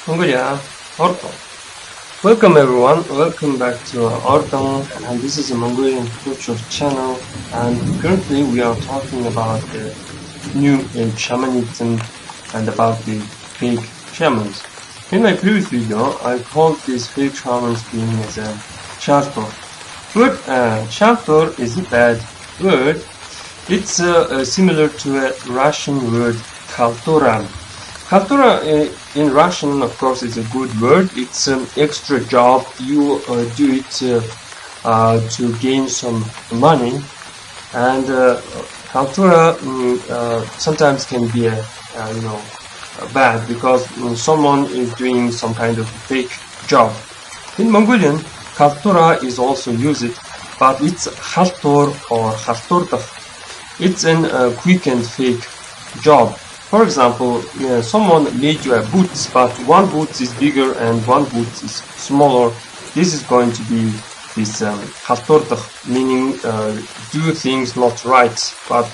Mongolia, Oredon. Welcome everyone, welcome back to Oredon, and this is a Mongolian culture channel, and currently we are talking about the new age shamanism and about the fake shamans. In my previous video, I called these fake shamans being as a shelter. Word shelter is a bad word. It's similar to a Russian word Khaltura. Khaltura in Russian, of course, is a good word. It's an extra job. You do it to gain some money, and Khaltura sometimes can be bad because someone is doing some kind of fake job. In Mongolian, Khaltura is also used, but it's Khaltur or Khalturdah. It's a quick and fake job. For example, someone made you a boots, but one boot is bigger and one boot is smaller. This is going to be this Khalturdah, meaning do things not right, but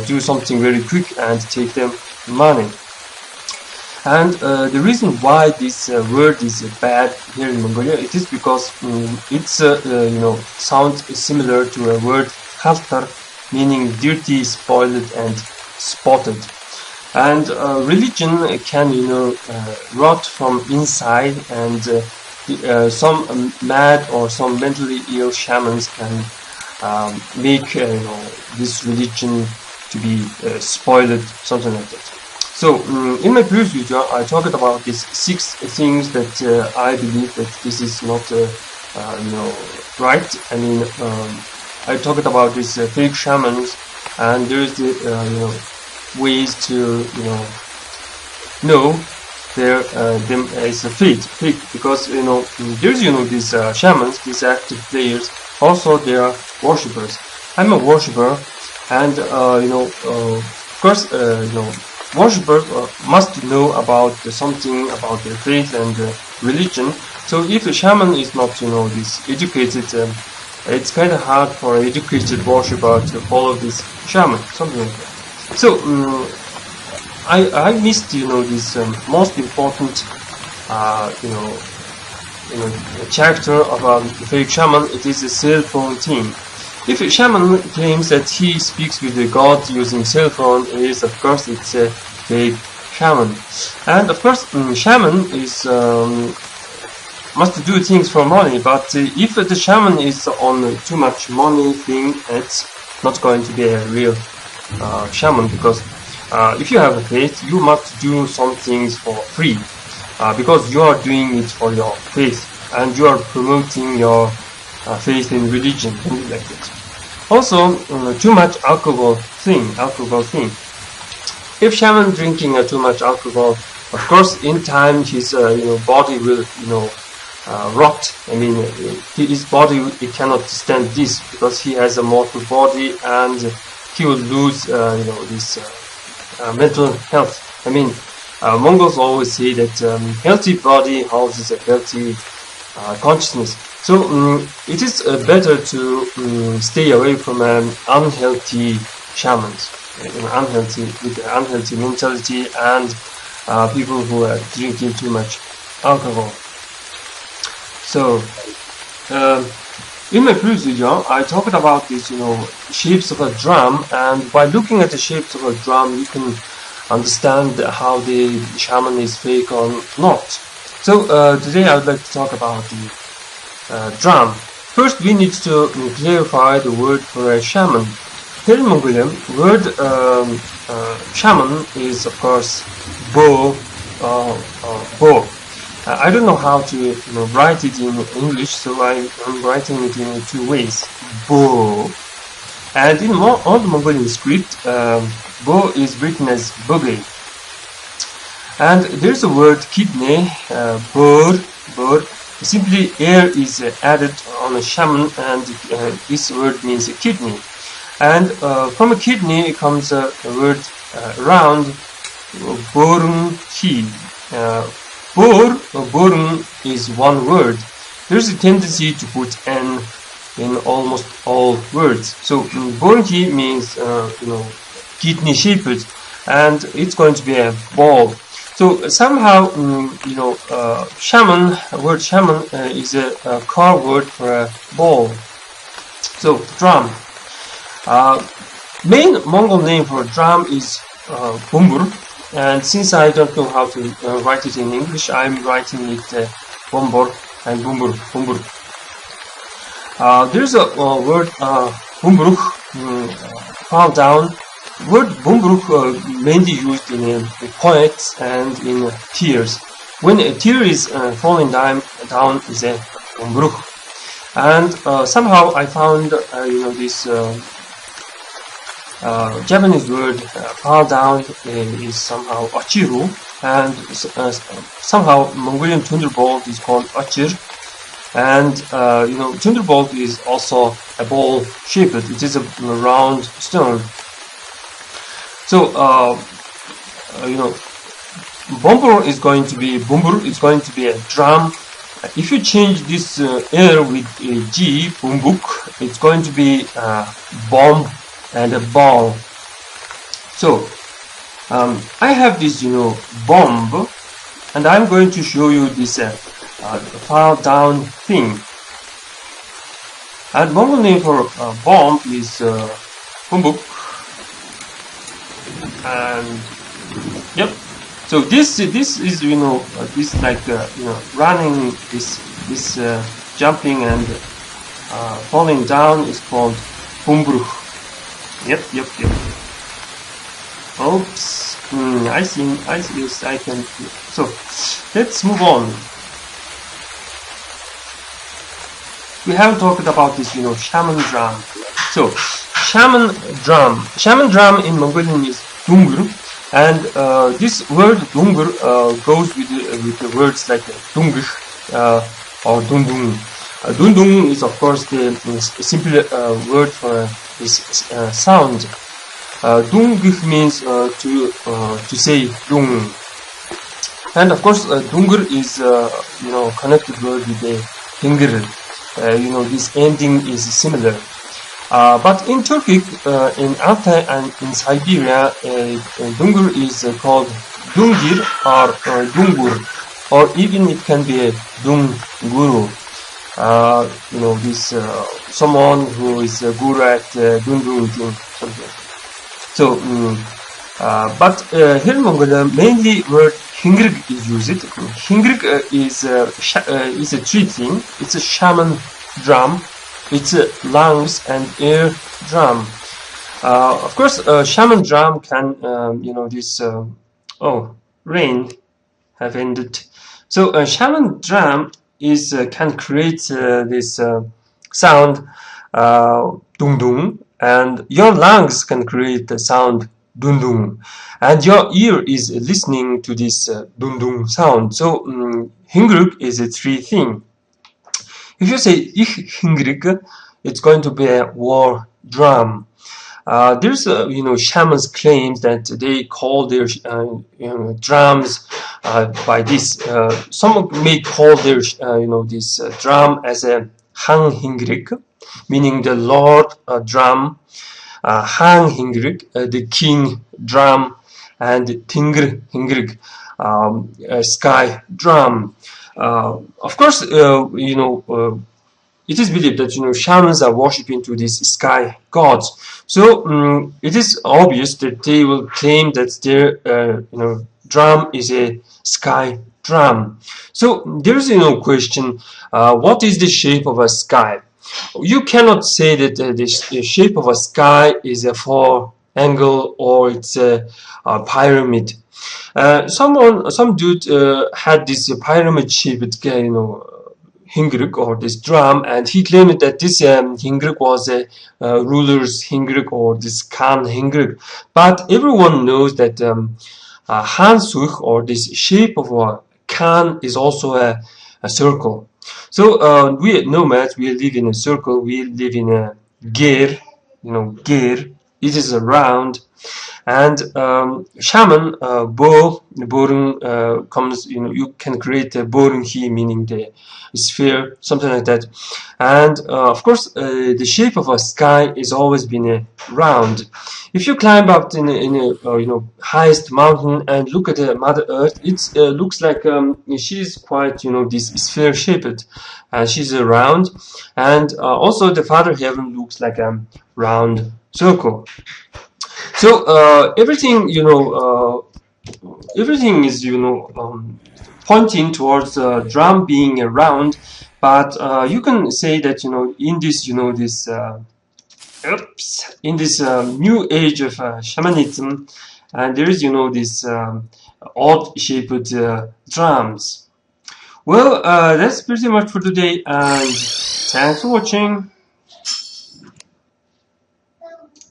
do something very quick and take them money. And the reason why this word is bad here in Mongolia, it is because it's sounds similar to a word khaltar, meaning dirty, spoiled, and spotted. And religion can rot from inside, and some mad or some mentally ill shamans can make this religion to be spoiled, something like that. So in my previous video, I talked about these 6 things that I believe that this is not right. I mean, I talked about these fake shamans, and there's the ways to know them as a fake, because there's these shamans, these active players. Also, they are worshippers. I'm a worshipper, and of course, worshippers must know about something about their faith and religion. So if a shaman is not this educated, it's kind of hard for an educated worshipper to follow this shaman, something like that. So I missed this most important character of a fake shaman. It is a cell phone thing. If a shaman claims that he speaks with the god using cell phone, it's a fake shaman. And of course, shaman is must do things for money. But if the shaman is on too much money thing, it's not going to be a real shaman, because if you have a faith, you must do some things for free, because you are doing it for your faith, and you are promoting your faith in religion, something like that. Also, too much alcohol thing. If shaman drinking too much alcohol, of course, in time his body will rot. I mean, his body cannot stand this, because he has a mortal body, and he will lose this mental health. I mean, Mongols always say that healthy body houses a healthy consciousness. So it is better to stay away from an unhealthy shamans, with unhealthy mentality, and people who are drinking too much alcohol. So in my previous video, I talked about these shapes of a drum, and by looking at the shapes of a drum, you can understand how the shaman is fake or not. So today I would like to talk about the drum. First, we need to clarify the word for a shaman. Here in Mongolian, word shaman is of course bo. I don't know how to write it in English, so I'm writing it in 2 ways. Bo. And in old Mongolian script, bo is written as boge. And there's a word kidney, bor. Simply air is added on a shaman, and this word means a kidney. And from a kidney comes a word round, borun ki. Borun is one word. There's a tendency to put n in almost all words. So borun means kidney shaped, and it's going to be a ball. So somehow, shaman, word shaman is a car word for a ball. So drum. Main Mongol name for drum is Bombor, and since I don't know how to write it in English, I'm writing it Bombor and Bombor. There's a word Bomboroh, fall down. Word Bomboroh mainly used in poets and in tears. When a tear is falling down is a Bomboroh. And somehow I found this Japanese word fall down is somehow achiru, and somehow Mongolian thunderbolt is called achir. And thunderbolt is also a ball shaped. It is a round stone. So Bombor is going to be Bombor. It's going to be a drum. If you change this air with a G, bumbuk, it's going to be bomb and a ball. So I have this bomb, and I'm going to show you this fall down thing. And Mongol name for bomb is bumbuk. And yep. So this is this like running, this jumping and falling down is called Bomboroh. Yep. Oops. I see. Yes, I can. So let's move on. We haven't talked about this, shaman drum. So shaman drum in Mongolian is dunger. And this word dunger goes with the words like dunger or dundung. Dundung is of course the simple word for this sound. Dung means to say dung, and of course dunger is connected word with the hinger. This ending is similar. But in Turkic, in Altai and in Siberia, dunger is called dungir or dungur, or even it can be a dunguru. This someone who is a guru at dungering something. So, but here in Mongolia, mainly word hingrig is used. Hingrig is a tree thing. It's a shaman drum. It's lungs and air drum. Of course, shaman drum can, rain have ended. So shaman drum is can create this sound dung dung, and your lungs can create the sound dun dung, and your ear is listening to this dun dung sound. So hingrig is a three thing. If you say ich hingrig, it's going to be a war drum. There's shamans claims that they call their drums by this. Some may call their this drum as a hang hingrig, meaning the lord drum. Hang hingrig, the king drum, and tingr hingrig, sky drum. Of course, it is believed that shamans are worshipping to these sky gods. So it is obvious that they will claim that their drum is a sky drum. So there is question: what is the shape of a sky? You cannot say that the shape of a sky is a four angle or it's a pyramid. Some dude had this pyramid shaped hingrig or this drum, and he claimed that this hingrig was a ruler's hingrig or this Khaan hingrig. But everyone knows that Hansuch or this shape of a Khaan is also a circle. So we nomads, we live in a circle, we live in a ger, ger. It is a round. And shaman, borung, comes, you can create a borung, meaning the sphere, something like that. And of course, the shape of a sky has always been round. If you climb up in a highest mountain and look at the Mother Earth, it looks like she's quite this sphere shaped. She's round, and also the Father Heaven looks like a round circle. So everything everything is pointing towards the drum being round, but you can say that in this in this new age of shamanism, and there is this odd shaped drums. Well, that's pretty much for today, and thanks for watching.